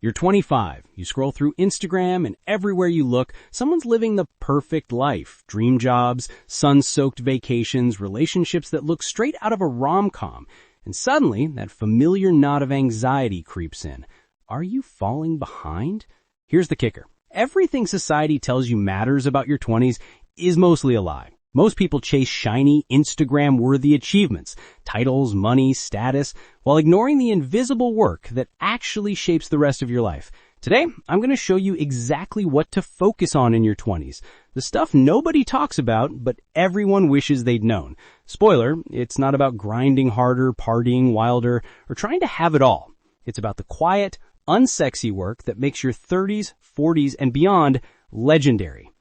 You're 25, you scroll through Instagram, and everywhere you look, someone's living the perfect life. Dream jobs, sun-soaked vacations, relationships that look straight out of a rom-com. And suddenly, that familiar knot of anxiety creeps in. Are you falling behind? Here's the kicker. Everything society tells you matters about your 20s is mostly a lie. Most people chase shiny, Instagram-worthy achievements, titles, money, status, while ignoring the invisible work that actually shapes the rest of your life. Today, I'm going to show you exactly what to focus on in your 20s. The stuff nobody talks about, but everyone wishes they'd known. Spoiler, it's not about grinding harder, partying wilder, or trying to have it all. It's about the quiet, unsexy work that makes your 30s, 40s, and beyond legendary.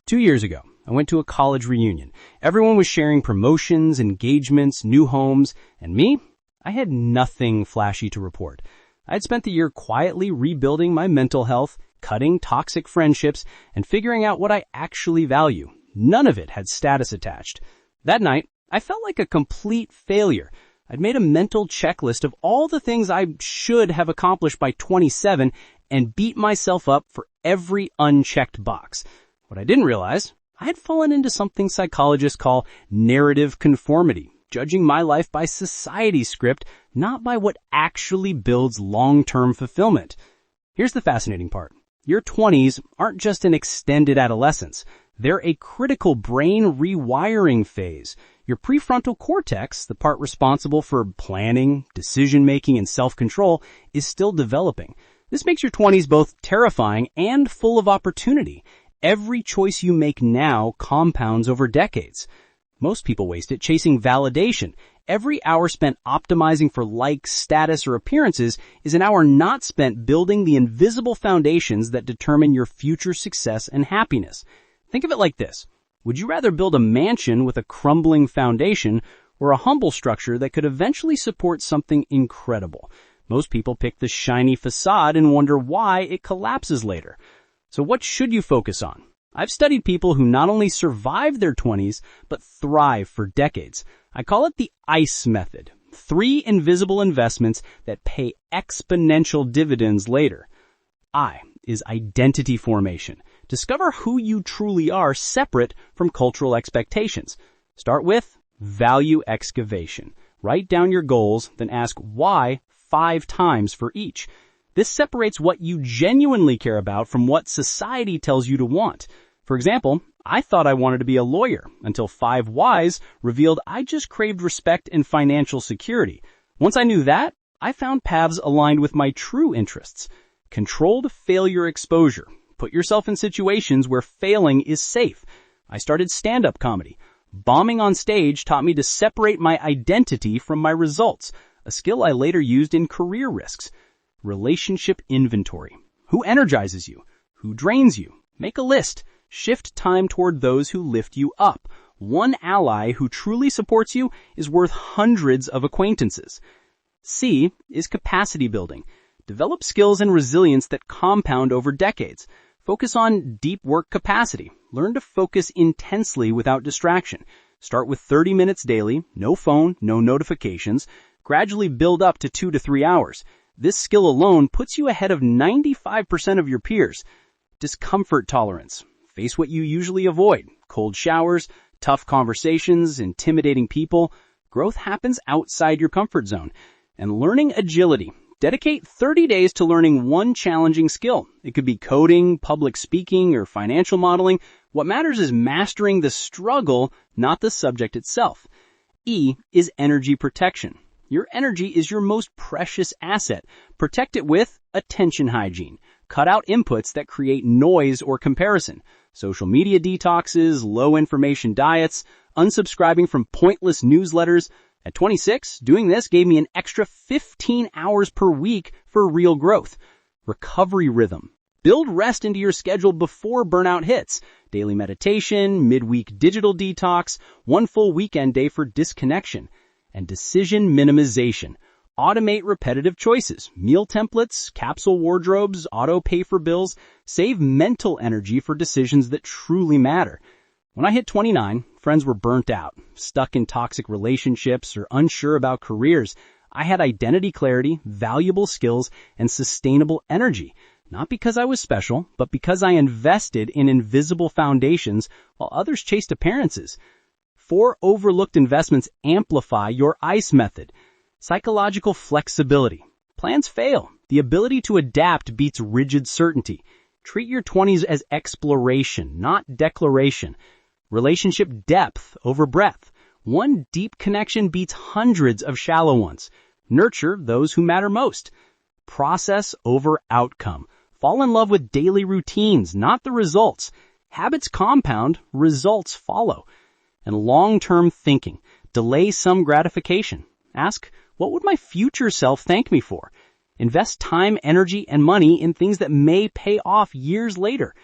2 years ago, I went to a college reunion. Everyone was sharing promotions, engagements, new homes, and me? I had nothing flashy to report. I had spent the year quietly rebuilding my mental health, cutting toxic friendships, and figuring out what I actually value. None of it had status attached. That night, I felt like a complete failure. I'd made a mental checklist of all the things I should have accomplished by 27 and beat myself up for every unchecked box. What I didn't realize, I had fallen into something psychologists call narrative conformity, judging my life by society's script, not by what actually builds long-term fulfillment. Here's the fascinating part. Your 20s aren't just an extended adolescence. They're a critical brain rewiring phase. Your prefrontal cortex, the part responsible for planning, decision-making, and self-control, is still developing. This makes your 20s both terrifying and full of opportunity. Every choice you make now compounds over decades. Most people waste it chasing validation. Every hour spent optimizing for likes, status, or appearances is an hour not spent building the invisible foundations that determine your future success and happiness. Think of it like this. Would you rather build a mansion with a crumbling foundation or a humble structure that could eventually support something incredible? Most people pick the shiny facade and wonder why it collapses later. So what should you focus on? I've studied people who not only survive their 20s, but thrive for decades. I call it the ICE method. 3 invisible investments that pay exponential dividends later. I is identity formation. Discover who you truly are separate from cultural expectations. Start with value excavation. Write down your goals, then ask why 5 times for each. This separates what you genuinely care about from what society tells you to want. For example, I thought I wanted to be a lawyer until 5 whys revealed I just craved respect and financial security. Once I knew that, I found paths aligned with my true interests. Controlled failure exposure. Put yourself in situations where failing is safe. I started stand-up comedy. Bombing on stage taught me to separate my identity from my results, a skill I later used in career risks. Relationship inventory. Who energizes you? Who drains you? Make a list. Shift time toward those who lift you up. One ally who truly supports you is worth hundreds of acquaintances. C is capacity building. Develop skills and resilience that compound over decades. Focus on deep work capacity. Learn to focus intensely without distraction. Start with 30 minutes daily, no phone, no notifications. Gradually build up to 2 to 3 hours. This skill alone puts you ahead of 95% of your peers. Discomfort tolerance. Face what you usually avoid. Cold showers, tough conversations, intimidating people. Growth happens outside your comfort zone. And learning agility. Dedicate 30 days to learning one challenging skill. It could be coding, public speaking, or financial modeling. What matters is mastering the struggle, not the subject itself. E is energy protection. Your energy is your most precious asset. Protect it with attention hygiene. Cut out inputs that create noise or comparison. Social media detoxes, low information diets, unsubscribing from pointless newsletters. At 26, doing this gave me an extra 15 hours per week for real growth. Recovery rhythm. Build rest into your schedule before burnout hits. Daily meditation, midweek digital detox, 1 full weekend day for disconnection. And decision minimization. Automate repetitive choices, meal templates, capsule wardrobes, auto pay for bills. Save mental energy for decisions that truly matter. When I hit 29, friends were burnt out, stuck in toxic relationships, or unsure about careers. I had identity clarity, valuable skills, and sustainable energy. Not because I was special, but because I invested in invisible foundations while others chased appearances. 4 overlooked investments amplify your ICE method. Psychological flexibility. Plans fail. The ability to adapt beats rigid certainty. Treat your 20s as exploration, not declaration. Relationship depth over breadth. One deep connection beats hundreds of shallow ones. Nurture those who matter most. Process over outcome. Fall in love with daily routines, not the results. Habits compound, results follow. And long-term thinking. Delay some gratification. Ask, what would my future self thank me for? Invest time, energy, and money in things that may pay off years later.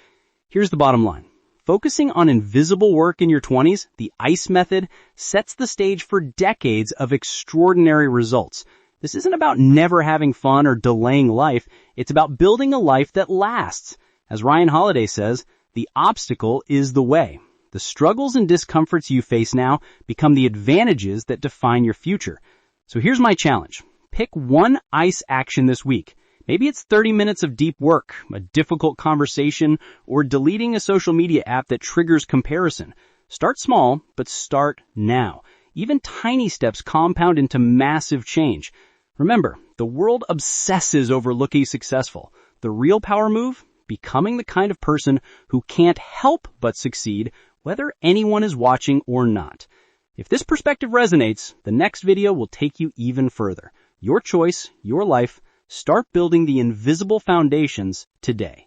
Here's the bottom line. Focusing on invisible work in your 20s, the ICE method, sets the stage for decades of extraordinary results. This isn't about never having fun or delaying life. It's about building a life that lasts. As Ryan Holiday says, the obstacle is the way. The struggles and discomforts you face now become the advantages that define your future. So here's my challenge. Pick one ICE action this week. Maybe it's 30 minutes of deep work, a difficult conversation, or deleting a social media app that triggers comparison. Start small, but start now. Even tiny steps compound into massive change. Remember, the world obsesses over looking successful. The real power move? Becoming the kind of person who can't help but succeed, whether anyone is watching or not. If this perspective resonates, the next video will take you even further. Your choice, your life. Start building the invisible foundations today.